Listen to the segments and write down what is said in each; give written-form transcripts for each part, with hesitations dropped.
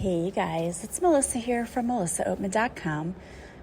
Hey guys, it's Melissa here from melissaoatman.com.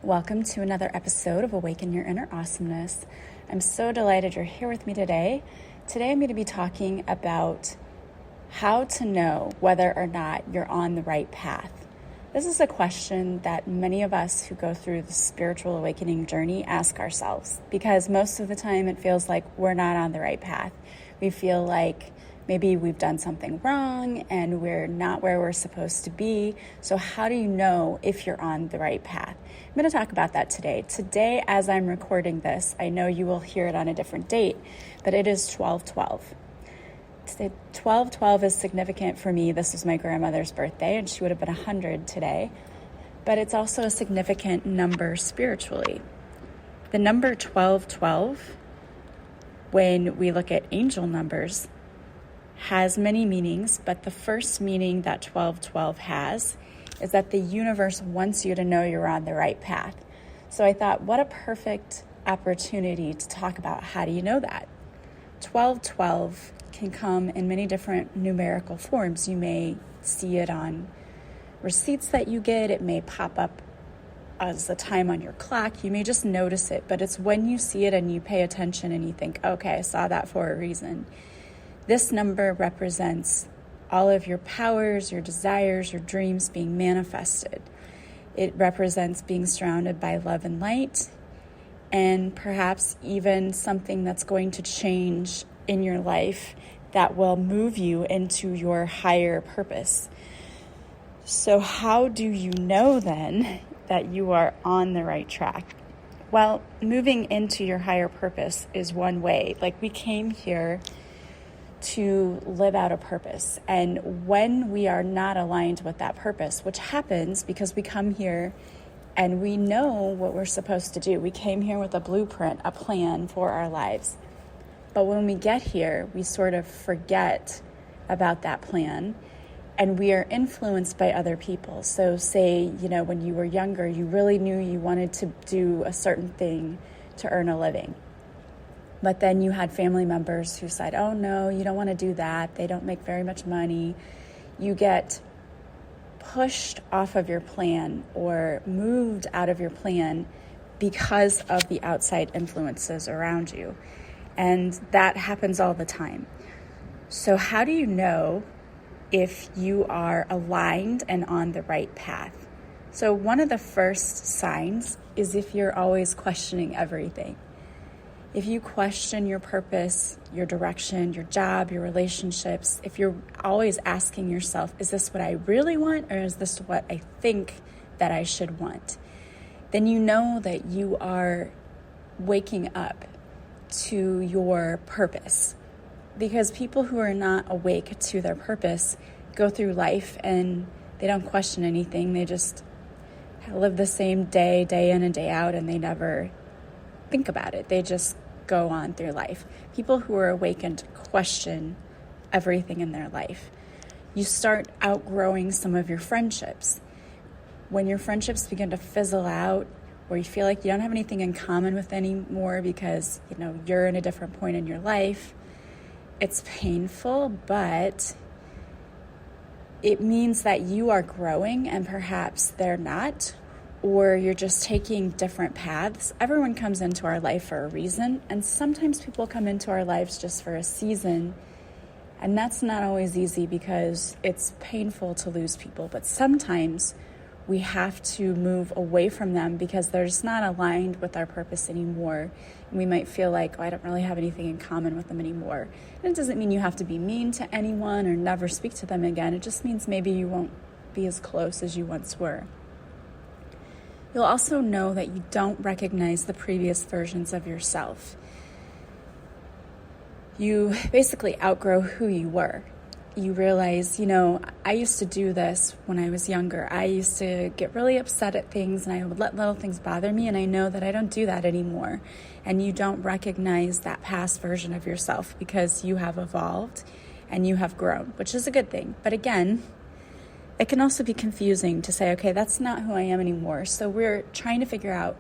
Welcome to another episode of Awaken Your Inner Awesomeness. I'm so delighted you're here with me today. Today I'm going to be talking about how to know whether or not you're on the right path. This is a question that many of us who go through the spiritual awakening journey ask ourselves, because most of the time it feels like we're not on the right path. We feel like maybe we've done something wrong and we're not where we're supposed to be. So how do you know if you're on the right path? I'm going to talk about that today. Today, as I'm recording this, I know you will hear it on a different date, but it is 12/12. 12/12 is significant for me. This was my grandmother's birthday and she would have been 100 today. But it's also a significant number spiritually. The number 1212, when we look at angel numbers, has many meanings, but the first meaning that 1212 has is that the universe wants you to know you're on the right path. So I thought, what a perfect opportunity to talk about how do you know that? 1212 can come in many different numerical forms. You may see it on receipts that you get. It may pop up as the time on your clock. You may just notice it, but it's when you see it and you pay attention and you think, okay, I saw that for a reason. This number represents all of your powers, your desires, your dreams being manifested. It represents being surrounded by love and light, and perhaps even something that's going to change in your life that will move you into your higher purpose. So how do you know then that you are on the right track? Well, moving into your higher purpose is one way. Like, we came here to live out a purpose. And when we are not aligned with that purpose, which happens because we come here and we know what we're supposed to do. We came here with a blueprint, a plan for our lives. But when we get here, we sort of forget about that plan and we are influenced by other people. So say, when you were younger, you really knew you wanted to do a certain thing to earn a living. But then you had family members who said, oh no, you don't want to do that. They don't make very much money. You get pushed off of your plan or moved out of your plan because of the outside influences around you. And that happens all the time. So how do you know if you are aligned and on the right path? So one of the first signs is if you're always questioning everything. If you question your purpose, your direction, your job, your relationships, if you're always asking yourself, is this what I really want or is this what I think that I should want? Then you know that you are waking up to your purpose. Because people who are not awake to their purpose go through life and they don't question anything. They just live the same day in and day out, and they never think about it. They just go on through life. People who are awakened question everything in their life. You start outgrowing some of your friendships. When your friendships begin to fizzle out, or you feel like you don't have anything in common with anymore because you're in a different point in your life, it's painful, but it means that you are growing and perhaps they're not, or you're just taking different paths. Everyone comes into our life for a reason, and sometimes people come into our lives just for a season, and that's not always easy because it's painful to lose people, but sometimes we have to move away from them because they're just not aligned with our purpose anymore. And we might feel like, I don't really have anything in common with them anymore. And it doesn't mean you have to be mean to anyone or never speak to them again. It just means maybe you won't be as close as you once were. You'll also know that you don't recognize the previous versions of yourself. You basically outgrow who you were. You realize, I used to do this when I was younger. I used to get really upset at things and I would let little things bother me, and I know that I don't do that anymore. And you don't recognize that past version of yourself because you have evolved and you have grown, which is a good thing. But again, it can also be confusing to say, okay, that's not who I am anymore. So we're trying to figure out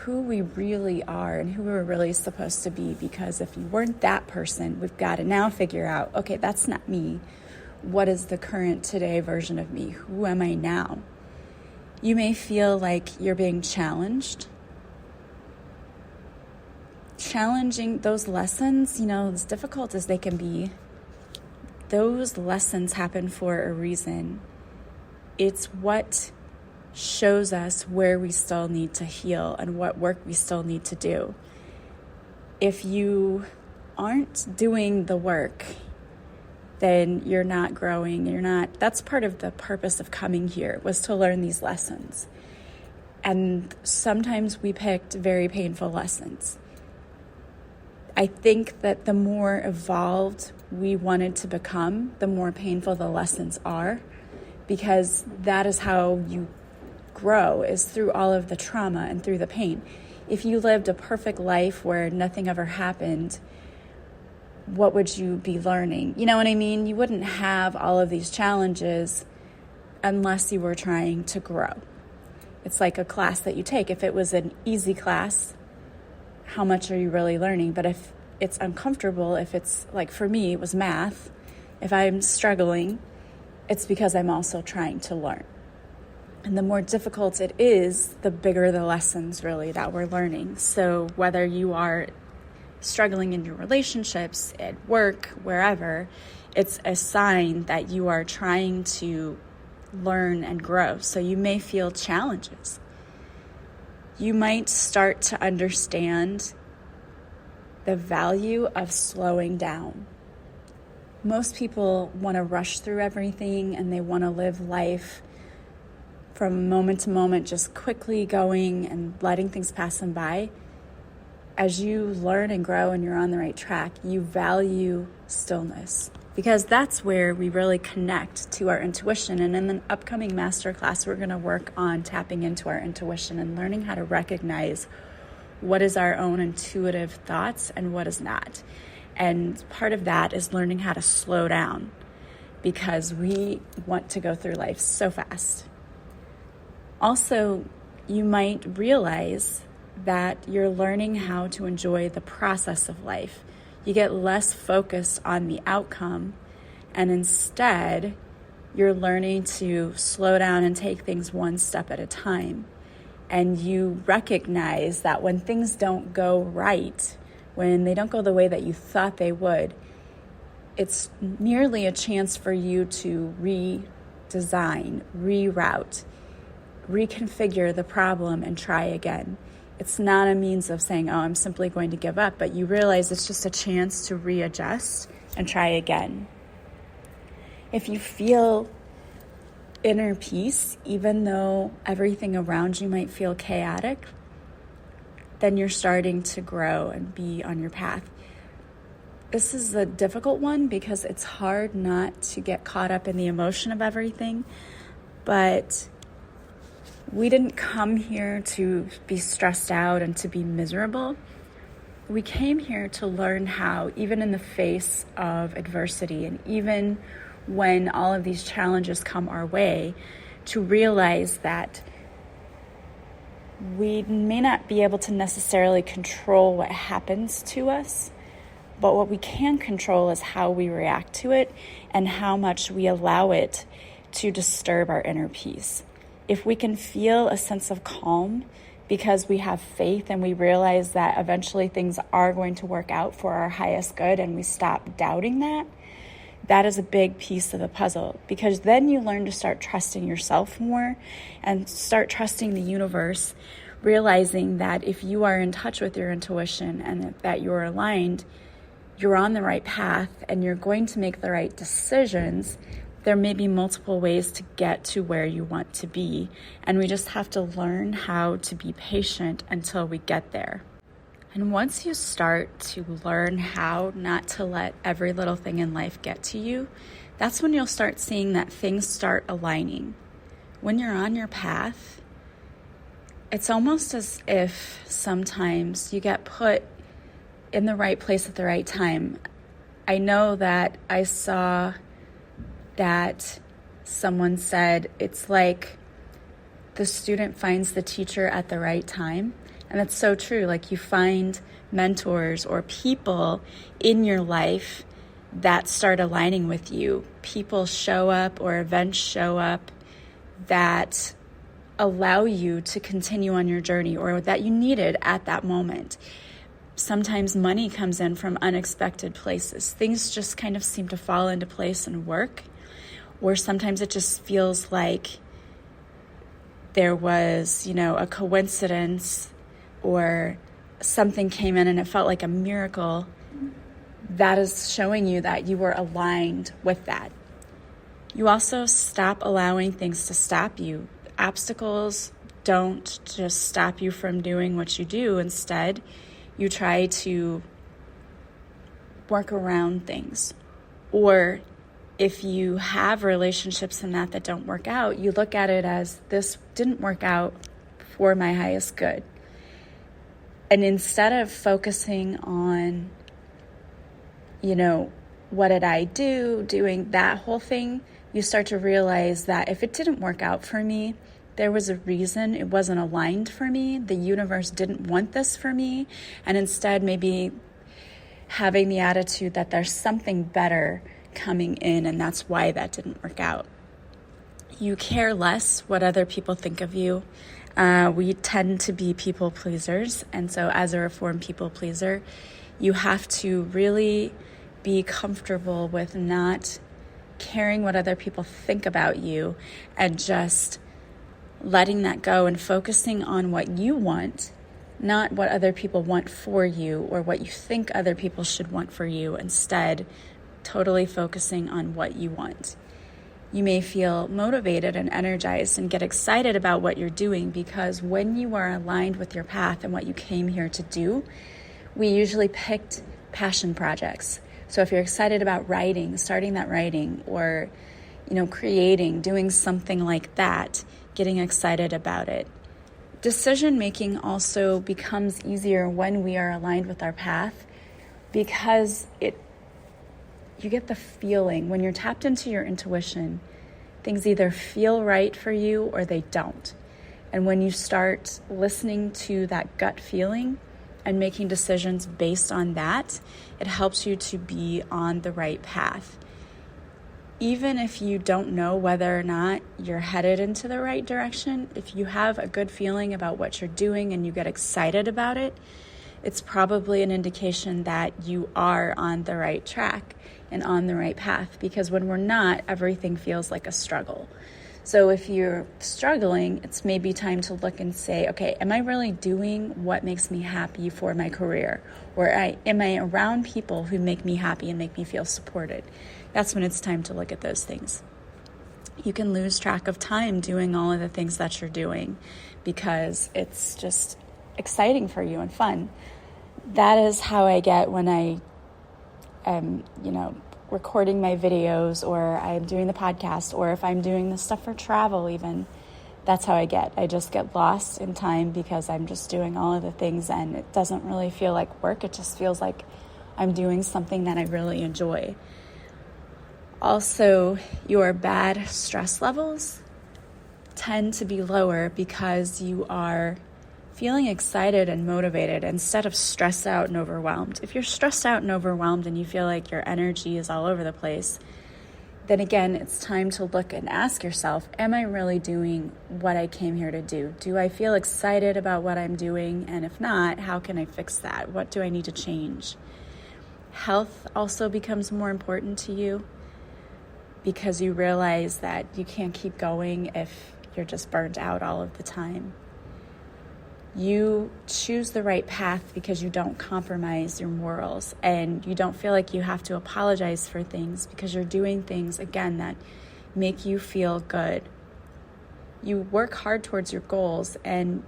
who we really are and who we're really supposed to be, because if you weren't that person, we've got to now figure out, okay, that's not me. what is the current today version of me? Who am I now? You may feel like you're being challenged. Challenging those lessons, as difficult as they can be, those lessons happen for a reason. It's what shows us where we still need to heal and what work we still need to do. If you aren't doing the work, then you're not growing. That's part of the purpose of coming here, was to learn these lessons. And sometimes we picked very painful lessons. I think that the more evolved we wanted to become, the more painful the lessons are, because that is how you grow, is through all of the trauma and through the pain. If you lived a perfect life where nothing ever happened, what would you be learning? You know what I mean? You wouldn't have all of these challenges unless you were trying to grow. It's like a class that you take. If it was an easy class, how much are you really learning? But if it's uncomfortable, if it's like for me, it was math. If I'm struggling, it's because I'm also trying to learn. And the more difficult it is, the bigger the lessons really that we're learning. So whether you are struggling in your relationships, at work, wherever, it's a sign that you are trying to learn and grow. So you may feel challenges. You might start to understand the value of slowing down. Most people want to rush through everything and they want to live life from moment to moment, just quickly going and letting things pass them by. As you learn and grow and you're on the right track, you value stillness, because that's where we really connect to our intuition. And in the upcoming masterclass, we're going to work on tapping into our intuition and learning how to recognize what is our own intuitive thoughts and what is not. And part of that is learning how to slow down, because we want to go through life so fast. Also, you might realize that you're learning how to enjoy the process of life. You get less focused on the outcome, and instead, you're learning to slow down and take things one step at a time. And you recognize that when things don't go right, when they don't go the way that you thought they would, it's merely a chance for you to redesign, reroute, reconfigure the problem and try again. It's not a means of saying, I'm simply going to give up, but you realize it's just a chance to readjust and try again. If you feel inner peace, even though everything around you might feel chaotic, then you're starting to grow and be on your path. This is a difficult one because it's hard not to get caught up in the emotion of everything, but we didn't come here to be stressed out and to be miserable. We came here to learn how, even in the face of adversity and even when all of these challenges come our way, to realize that we may not be able to necessarily control what happens to us, but what we can control is how we react to it and how much we allow it to disturb our inner peace. If we can feel a sense of calm because we have faith and we realize that eventually things are going to work out for our highest good, and we stop doubting that, that is a big piece of the puzzle, because then you learn to start trusting yourself more and start trusting the universe, realizing that if you are in touch with your intuition and that you're aligned, you're on the right path and you're going to make the right decisions. There may be multiple ways to get to where you want to be, and we just have to learn how to be patient until we get there. And once you start to learn how not to let every little thing in life get to you, that's when you'll start seeing that things start aligning. When you're on your path, it's almost as if sometimes you get put in the right place at the right time. I know that I saw that someone said it's like the student finds the teacher at the right time. And that's so true. Like, you find mentors or people in your life that start aligning with you. People show up or events show up that allow you to continue on your journey or that you needed at that moment. Sometimes money comes in from unexpected places. Things just kind of seem to fall into place and work. Or sometimes it just feels like there was, a coincidence or something came in and it felt like a miracle. That is showing you that you were aligned with that. You also stop allowing things to stop you. Obstacles don't just stop you from doing what you do. Instead, you try to work around things. Or if you have relationships in that don't work out, you look at it as, this didn't work out for my highest good. And instead of focusing on, what did I do, doing that whole thing, you start to realize that if it didn't work out for me, there was a reason. It wasn't aligned for me. The universe didn't want this for me. And instead, maybe having the attitude that there's something better coming in, and that's why that didn't work out. You care less what other people think of you. We tend to be people pleasers. And so as a reformed people pleaser, you have to really be comfortable with not caring what other people think about you and just letting that go and focusing on what you want, not what other people want for you or what you think other people should want for you. Instead, totally focusing on what you want. You may feel motivated and energized and get excited about what you're doing because when you are aligned with your path and what you came here to do, we usually picked passion projects. So if you're excited about writing, starting that writing, or, creating, doing something like that, getting excited about it. Decision making also becomes easier when we are aligned with our path because you get the feeling when you're tapped into your intuition, things either feel right for you or they don't. And when you start listening to that gut feeling and making decisions based on that, it helps you to be on the right path. Even if you don't know whether or not you're headed into the right direction, if you have a good feeling about what you're doing and you get excited about it, it's probably an indication that you are on the right track and on the right path. Because when we're not, everything feels like a struggle. So if you're struggling, it's maybe time to look and say, okay, am I really doing what makes me happy for my career? Or am I around people who make me happy and make me feel supported? That's when it's time to look at those things. You can lose track of time doing all of the things that you're doing because it's just exciting for you and fun. That is how I get when I am, recording my videos, or I'm doing the podcast, or if I'm doing the stuff for travel even. That's how I get. I just get lost in time because I'm just doing all of the things and it doesn't really feel like work. It just feels like I'm doing something that I really enjoy. Also, your bad stress levels tend to be lower because you are feeling excited and motivated instead of stressed out and overwhelmed. If you're stressed out and overwhelmed and you feel like your energy is all over the place, then again, it's time to look and ask yourself, am I really doing what I came here to do? Do I feel excited about what I'm doing? And if not, how can I fix that? What do I need to change? Health also becomes more important to you because you realize that you can't keep going if you're just burnt out all of the time. You choose the right path because you don't compromise your morals and you don't feel like you have to apologize for things because you're doing things, again, that make you feel good. You work hard towards your goals and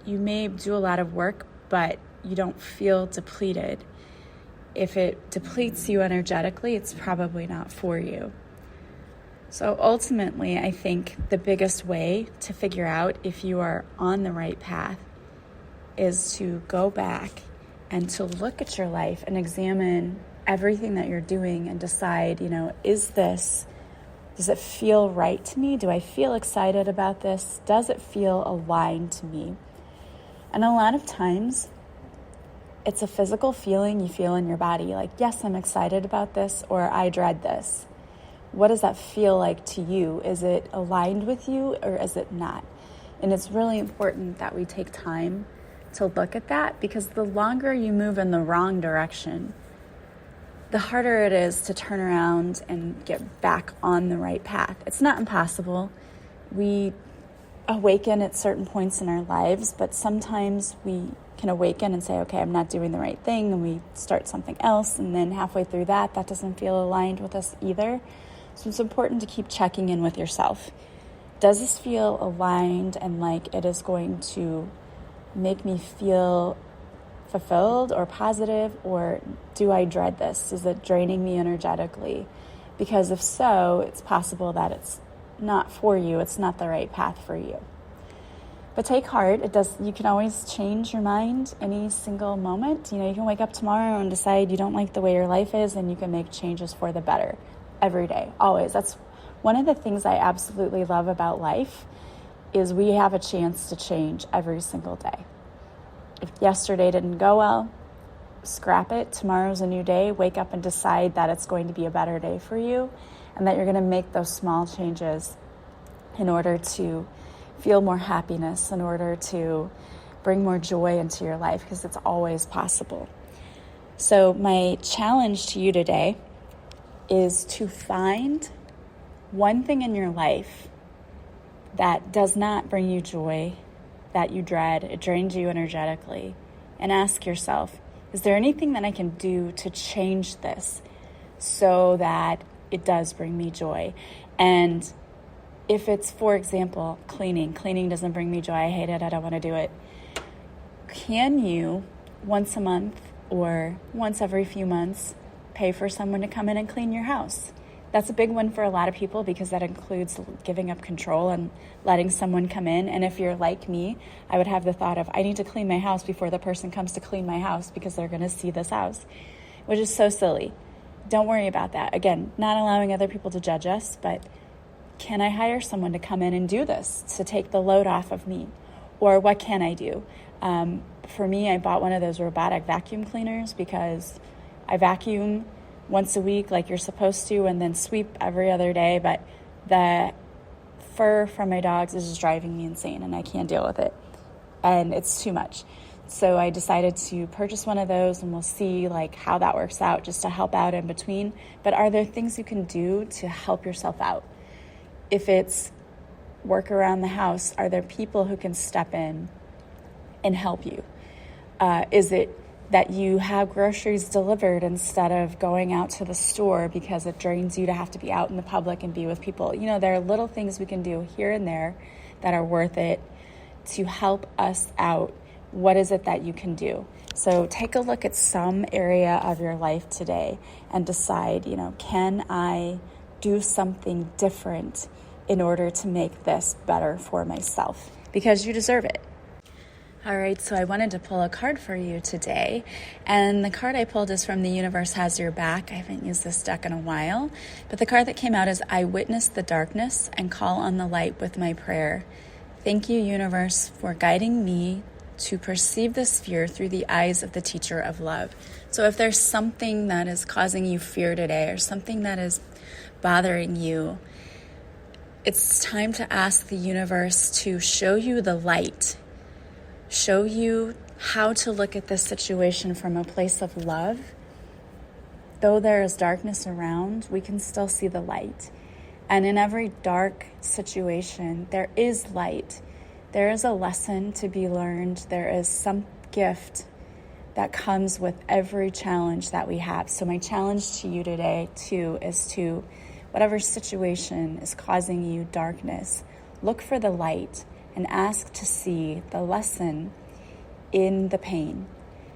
you may do a lot of work, but you don't feel depleted. If it depletes you energetically, it's probably not for you. So ultimately, I think the biggest way to figure out if you are on the right path is to go back and to look at your life and examine everything that you're doing and decide, does it feel right to me? Do I feel excited about this? Does it feel aligned to me? And a lot of times it's a physical feeling you feel in your body. Like, yes, I'm excited about this, or I dread this. What does that feel like to you? Is it aligned with you, or is it not? And it's really important that we take time to look at that, because the longer you move in the wrong direction, the harder it is to turn around and get back on the right path. It's not impossible. We awaken at certain points in our lives, but sometimes we can awaken and say, okay, I'm not doing the right thing, and we start something else, and then halfway through that doesn't feel aligned with us either. So it's important to keep checking in with yourself. Does this feel aligned and like it is going to make me feel fulfilled or positive, or do I dread this? Is it draining me energetically? Because if so, it's possible that it's not for you. It's not the right path for you. But take heart. You can always change your mind any single moment. You can wake up tomorrow and decide you don't like the way your life is, and you can make changes for the better every day, always. That's one of the things I absolutely love about life, is we have a chance to change every single day. If yesterday didn't go well, scrap it. Tomorrow's a new day. Wake up and decide that it's going to be a better day for you, and that you're going to make those small changes in order to feel more happiness, in order to bring more joy into your life, because it's always possible. So my challenge to you today is to find one thing in your life that does not bring you joy, that you dread, it drains you energetically, and ask yourself, is there anything that I can do to change this so that it does bring me joy? And if it's, for example, cleaning doesn't bring me joy, I hate it, I don't want to do it. Can you, once a month or once every few months, pay for someone to come in and clean your house? That's a big one for a lot of people, because that includes giving up control and letting someone come in. And if you're like me, I would have the thought of, I need to clean my house before the person comes to clean my house, because they're going to see this house, which is so silly. Don't worry about that. Again, not allowing other people to judge us, but can I hire someone to come in and do this, to take the load off of me? Or what can I do? For me, I bought one of those robotic vacuum cleaners, because I vacuum once a week like you're supposed to, and then sweep every other day. But the fur from my dogs is just driving me insane, and I can't deal with it. And it's too much. So I decided to purchase one of those, and we'll see how that works out, just to help out in between. But are there things you can do to help yourself out? If it's work around the house, are there people who can step in and help you? Is it that you have groceries delivered instead of going out to the store, because it drains you to have to be out in the public and be with people? There are little things we can do here and there that are worth it to help us out. What is it that you can do? So take a look at some area of your life today and decide, can I do something different in order to make this better for myself? Because you deserve it. All right, so I wanted to pull a card for you today, and the card I pulled is from The Universe Has Your Back. I haven't used this deck in a while, but the card that came out is, I witness the darkness and call on the light with my prayer. Thank you, universe, for guiding me to perceive this fear through the eyes of the teacher of love. So if there's something that is causing you fear today, or something that is bothering you, it's time to ask the universe to show you the light, show you how to look at this situation from a place of love. Though there is darkness around, we can still see the light. And in every dark situation, there is light. There is a lesson to be learned. There is some gift that comes with every challenge that we have. So my challenge to you today, too, is to, whatever situation is causing you darkness, look for the light and ask to see the lesson in the pain.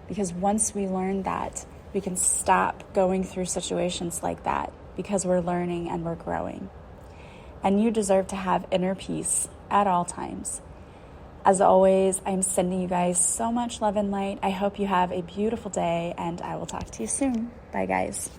Because once we learn that, we can stop going through situations like that, because we're learning and we're growing. And you deserve to have inner peace at all times. As always, I'm sending you guys so much love and light. I hope you have a beautiful day, and I will talk to you soon. Bye, guys.